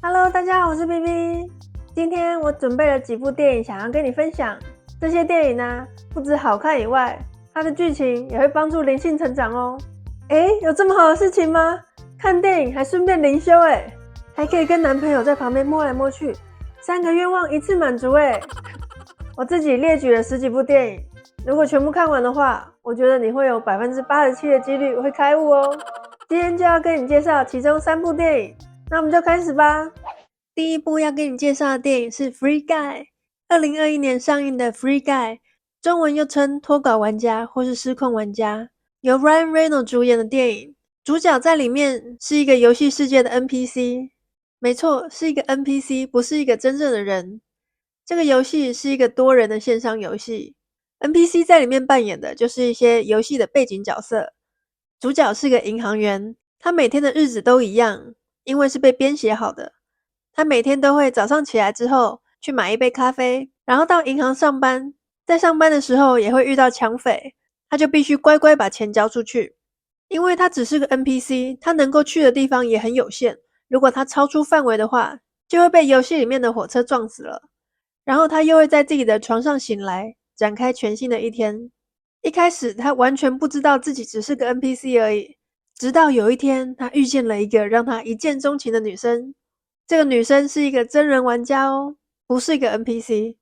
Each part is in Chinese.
Hello，大家好，我是 BB。今天我准备了几部电影想要跟你分享。这些电影呢，不止好看以外，它的剧情也会帮助灵性成长哦。有这么好的事情吗？看电影还顺便灵修还可以跟男朋友在旁边摸来摸去，3个愿望一次满足我自己列举了10几部电影，如果全部看完的话，我觉得你会有87%的几率会开悟哦。今天就要跟你介绍其中3部电影，那我们就开始吧。第一部要跟你介绍的电影是《Free Guy》，2021年上映的《Free Guy》，中文又称脱稿玩家或是失控玩家，由 Ryan Reynolds 主演的电影。主角在里面是一个游戏世界的 NPC， 没错，是一个 NPC， 不是一个真正的人。这个游戏是一个多人的线上游戏， NPC 在里面扮演的就是一些游戏的背景角色。主角是个银行员，他每天的日子都一样，因为是被编写好的。他每天都会早上起来之后去买一杯咖啡，然后到银行上班。在上班的时候也会遇到抢匪，他就必须乖乖把钱交出去。因为他只是个 NPC， 他能够去的地方也很有限，如果他超出范围的话，就会被游戏里面的火车撞死了。然后他又会在自己的床上醒来，展开全新的一天。一开始他完全不知道自己只是个 NPC 而已，直到有一天他遇见了一个让他一见钟情的女生。这个女生是一个真人玩家哦，不是一个 NPC。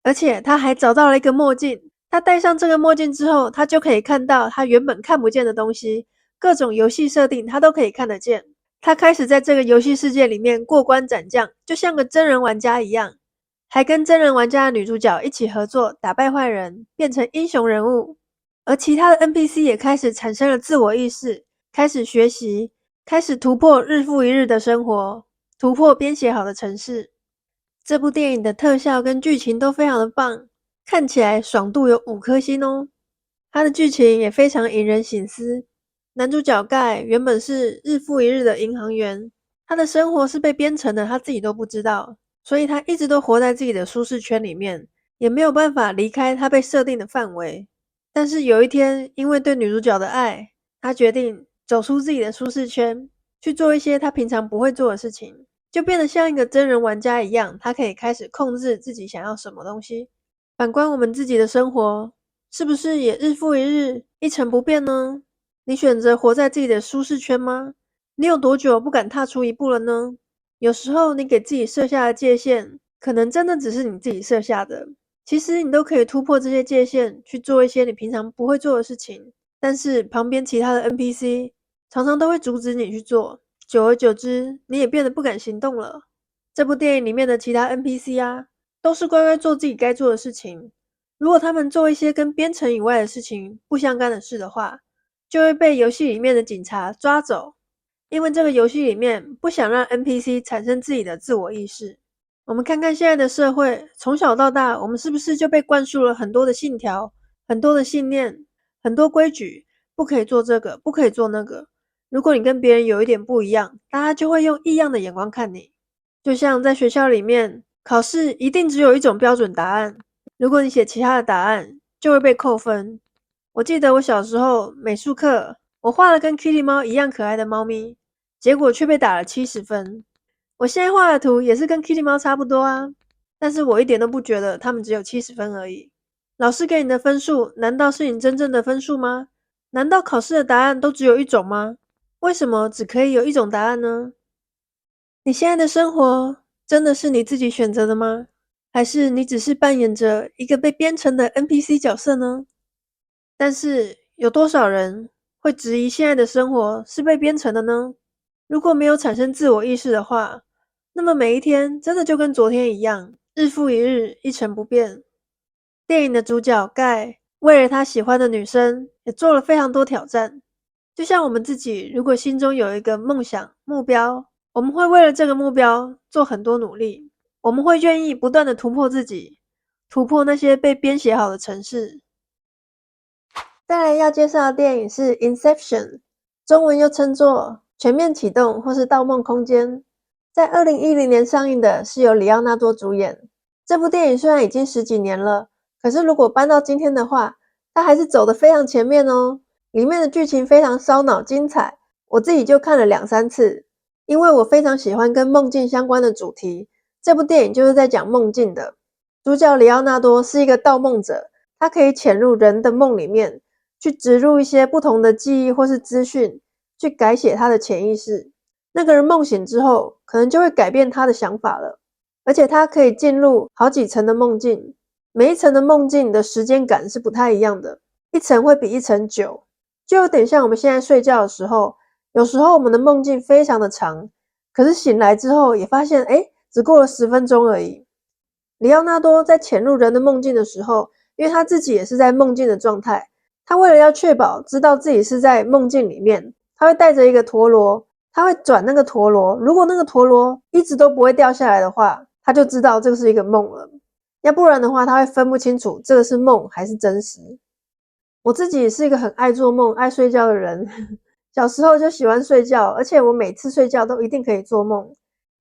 而且他还找到了一个墨镜，他戴上这个墨镜之后，他就可以看到他原本看不见的东西，各种游戏设定他都可以看得见。他开始在这个游戏世界里面过关斩将，就像个真人玩家一样，还跟真人玩家的女主角一起合作，打败坏人，变成英雄人物。而其他的 NPC 也开始产生了自我意识，开始学习，开始突破日复一日的生活，突破编写好的程式。这部电影的特效跟剧情都非常的棒，看起来爽度有5颗星哦。它的剧情也非常引人省思。男主角盖原本是日复一日的银行员，他的生活是被编程的，他自己都不知道，所以他一直都活在自己的舒适圈里面，也没有办法离开他被设定的范围。但是有一天，因为对女主角的爱，他决定走出自己的舒适圈，去做一些他平常不会做的事情，就变得像一个真人玩家一样，他可以开始控制自己想要什么东西。反观我们自己的生活，是不是也日复一日，一成不变呢？你选择活在自己的舒适圈吗？你有多久不敢踏出一步了呢？有时候你给自己设下的界限，可能真的只是你自己设下的。其实你都可以突破这些界限，去做一些你平常不会做的事情，但是旁边其他的 NPC 常常都会阻止你去做，久而久之，你也变得不敢行动了。这部电影里面的其他 NPC 啊，都是乖乖做自己该做的事情。如果他们做一些跟编程以外的事情不相干的事的话，就会被游戏里面的警察抓走。因为这个游戏里面不想让 NPC 产生自己的自我意识。我们看看现在的社会，从小到大，我们是不是就被灌输了很多的信条、很多的信念、很多规矩，不可以做这个，不可以做那个。如果你跟别人有一点不一样，大家就会用异样的眼光看你。就像在学校里面，考试一定只有一种标准答案，如果你写其他的答案，就会被扣分。我记得我小时候美术课，我画了跟 Kitty 猫一样可爱的猫咪，结果却被打了70分。我现在画的图也是跟 Kitty 猫差不多啊，但是我一点都不觉得它们只有70分而已。老师给你的分数，难道是你真正的分数吗？难道考试的答案都只有一种吗？为什么只可以有一种答案呢？你现在的生活真的是你自己选择的吗？还是你只是扮演着一个被编程的 NPC 角色呢？但是有多少人会质疑现在的生活是被编程的呢？如果没有产生自我意识的话，那么每一天真的就跟昨天一样，日复一日，一成不变。电影的主角盖为了他喜欢的女生，也做了非常多挑战。就像我们自己，如果心中有一个梦想、目标，我们会为了这个目标做很多努力，我们会愿意不断的突破自己，突破那些被编写好的程式。再来要介绍的电影是《Inception》，中文又称作全面启动或是盗梦空间。在2010年上映的，是由里奥纳多主演。这部电影虽然已经10几年了，可是如果搬到今天的话，它还是走得非常前面哦。里面的剧情非常烧脑精彩，我自己就看了2、3次。因为我非常喜欢跟梦境相关的主题，这部电影就是在讲梦境的。主角里奥纳多是一个盗梦者，他可以潜入人的梦里面，去植入一些不同的记忆或是资讯，去改写他的潜意识。那个人梦醒之后，可能就会改变他的想法了。而且他可以进入好几层的梦境，每一层的梦境的时间感是不太一样的，一层会比一层久，就有点像我们现在睡觉的时候，有时候我们的梦境非常的长，可是醒来之后也发现只过了10分钟而已。里奥纳多在潜入人的梦境的时候，因为他自己也是在梦境的状态，他为了要确保知道自己是在梦境里面，他会带着一个陀螺，他会转那个陀螺，如果那个陀螺一直都不会掉下来的话，他就知道这个是一个梦了，要不然的话他会分不清楚这个是梦还是真实。我自己也是一个很爱做梦爱睡觉的人，小时候就喜欢睡觉，而且我每次睡觉都一定可以做梦。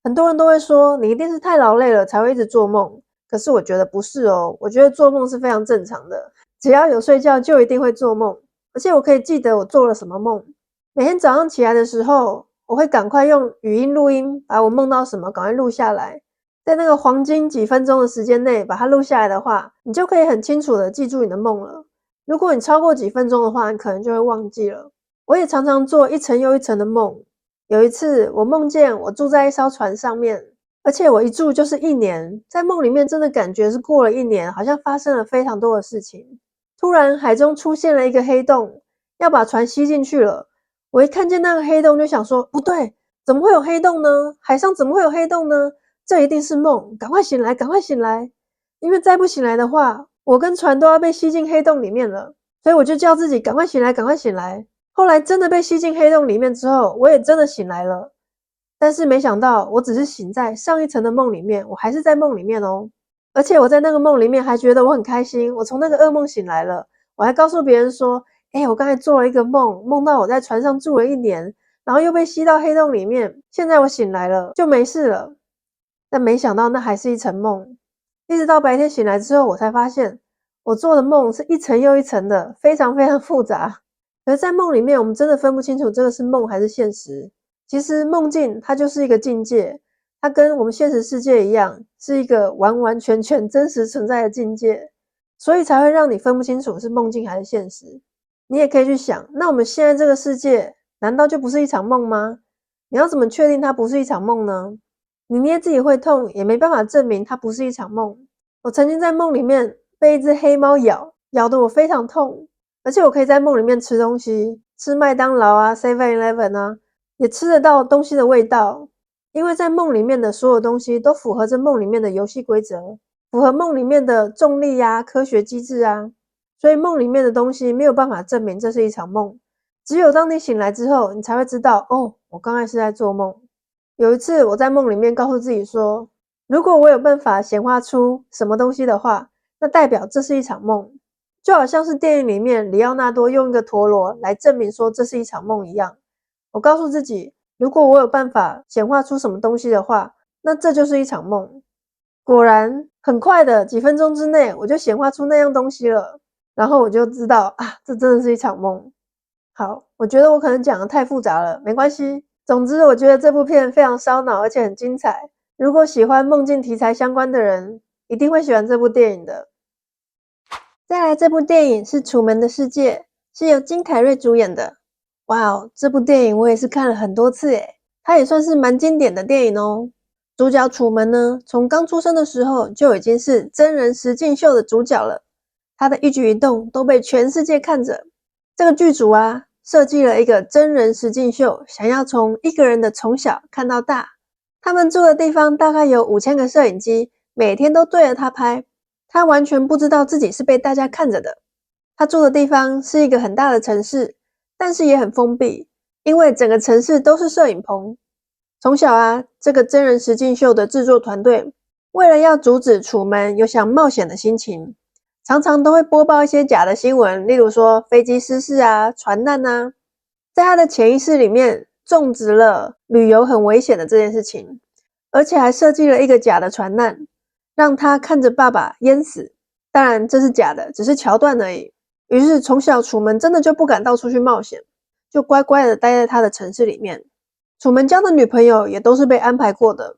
很多人都会说你一定是太劳累了才会一直做梦，可是我觉得不是哦，我觉得做梦是非常正常的，只要有睡觉就一定会做梦，而且我可以记得我做了什么梦。每天早上起来的时候，我会赶快用语音录音把我梦到什么赶快录下来，在那个黄金几分钟的时间内把它录下来的话，你就可以很清楚的记住你的梦了。如果你超过几分钟的话，你可能就会忘记了。我也常常做一层又一层的梦。有一次我梦见我住在一艘船上面，而且我一住就是1年，在梦里面真的感觉是过了1年，好像发生了非常多的事情。突然海中出现了一个黑洞，要把船吸进去了。我一看见那个黑洞就想说，不对，怎么会有黑洞呢？海上怎么会有黑洞呢？这一定是梦，赶快醒来，赶快醒来。因为再不醒来的话，我跟船都要被吸进黑洞里面了，所以我就叫自己赶快醒来，赶快醒来。后来真的被吸进黑洞里面之后，我也真的醒来了。但是没想到我只是醒在上一层的梦里面，我还是在梦里面哦。而且我在那个梦里面还觉得我很开心，我从那个噩梦醒来了。我还告诉别人说，我刚才做了一个梦，梦到我在船上住了1年，然后又被吸到黑洞里面，现在我醒来了，就没事了。但没想到那还是一层梦。一直到白天醒来之后，我才发现我做的梦是一层又一层的，非常非常复杂。可是在梦里面，我们真的分不清楚这个是梦还是现实。其实梦境它就是一个境界，它跟我们现实世界一样，是一个完完全全真实存在的境界，所以才会让你分不清楚是梦境还是现实。你也可以去想，那我们现在这个世界难道就不是一场梦吗？你要怎么确定它不是一场梦呢？你捏自己会痛，也没办法证明它不是一场梦。我曾经在梦里面被一只黑猫咬，咬得我非常痛，而且我可以在梦里面吃东西，吃麦当劳啊 7-Eleven 啊，也吃得到东西的味道。因为在梦里面的所有东西都符合着梦里面的游戏规则，符合梦里面的重力啊、科学机制啊，所以梦里面的东西没有办法证明这是一场梦。只有当你醒来之后，你才会知道，哦，我刚才是在做梦。有一次我在梦里面告诉自己说，如果我有办法显化出什么东西的话，那代表这是一场梦。就好像是电影里面里奥纳多用一个陀螺来证明说这是一场梦一样。我告诉自己，如果我有办法显化出什么东西的话，那这就是一场梦。果然很快的几分钟之内我就显化出那样东西了，然后我就知道这真的是一场梦。好，我觉得我可能讲得太复杂了，没关系。总之我觉得这部片非常烧脑，而且很精彩。如果喜欢梦境题材相关的人，一定会喜欢这部电影的。再来，这部电影是《楚门的世界》，是由金凯瑞主演的。哇哦，这部电影我也是看了很多次耶，它也算是蛮经典的电影哦。主角楚门呢，从刚出生的时候就已经是真人实境秀的主角了，他的一举一动都被全世界看着。这个剧组啊，设计了一个真人实境秀，想要从一个人的从小看到大。他们住的地方大概有5000个摄影机，每天都对着他拍。他完全不知道自己是被大家看着的。他住的地方是一个很大的城市，但是也很封闭，因为整个城市都是摄影棚。从小啊，这个真人实境秀的制作团队为了要阻止楚门有想冒险的心情，常常都会播报一些假的新闻，例如说飞机失事啊、船难啊。在他的潜意识里面种植了旅游很危险的这件事情，而且还设计了一个假的船难，让他看着爸爸淹死。当然这是假的，只是桥段而已。于是从小楚门真的就不敢到处去冒险，就乖乖的待在他的城市里面。楚门交的女朋友也都是被安排过的。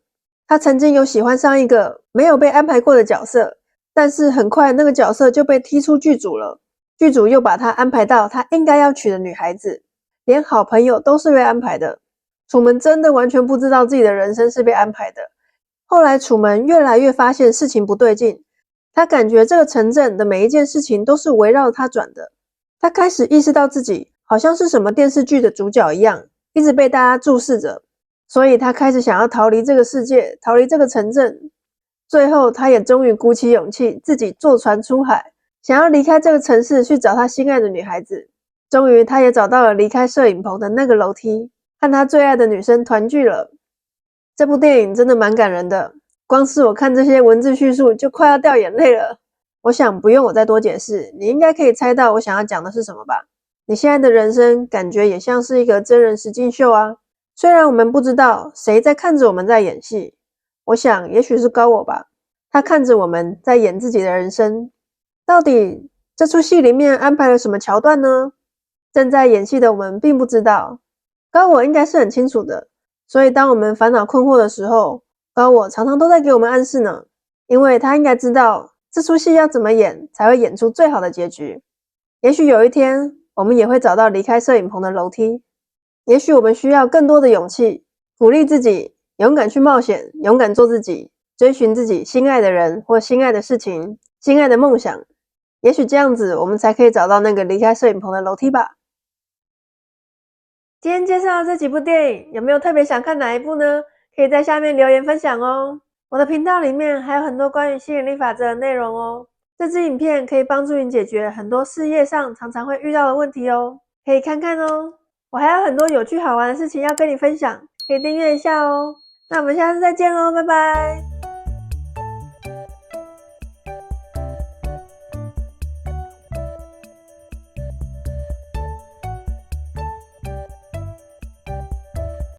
他曾经有喜欢上一个没有被安排过的角色，但是很快那个角色就被踢出剧组了。剧组又把他安排到他应该要娶的女孩子，连好朋友都是被安排的。楚门真的完全不知道自己的人生是被安排的。后来楚门越来越发现事情不对劲，他感觉这个城镇的每一件事情都是围绕他转的。他开始意识到自己好像是什么电视剧的主角一样，一直被大家注视着，所以他开始想要逃离这个世界，逃离这个城镇。最后他也终于鼓起勇气，自己坐船出海，想要离开这个城市去找他心爱的女孩子。终于他也找到了离开摄影棚的那个楼梯，和他最爱的女生团聚了。这部电影真的蛮感人的，光是我看这些文字叙述就快要掉眼泪了。我想不用我再多解释，你应该可以猜到我想要讲的是什么吧。你现在的人生感觉也像是一个真人实境秀啊。虽然我们不知道谁在看着我们在演戏，我想也许是高我吧，他看着我们在演自己的人生。到底这出戏里面安排了什么桥段呢？正在演戏的我们并不知道，高我应该是很清楚的。所以当我们烦恼困惑的时候，高我常常都在给我们暗示呢，因为他应该知道这出戏要怎么演才会演出最好的结局。也许有一天我们也会找到离开摄影棚的楼梯，也许我们需要更多的勇气，鼓励自己勇敢去冒险，勇敢做自己，追寻自己心爱的人或心爱的事情，心爱的梦想。也许这样子我们才可以找到那个离开摄影棚的楼梯吧。今天介绍的这几部电影，有没有特别想看哪一部呢？可以在下面留言分享哦。我的频道里面还有很多关于吸引力法则的内容哦。这支影片可以帮助你解决很多事业上常常会遇到的问题哦，可以看看哦。我还有很多有趣好玩的事情要跟你分享，可以订阅一下哦。那我们下次再见咯，拜拜。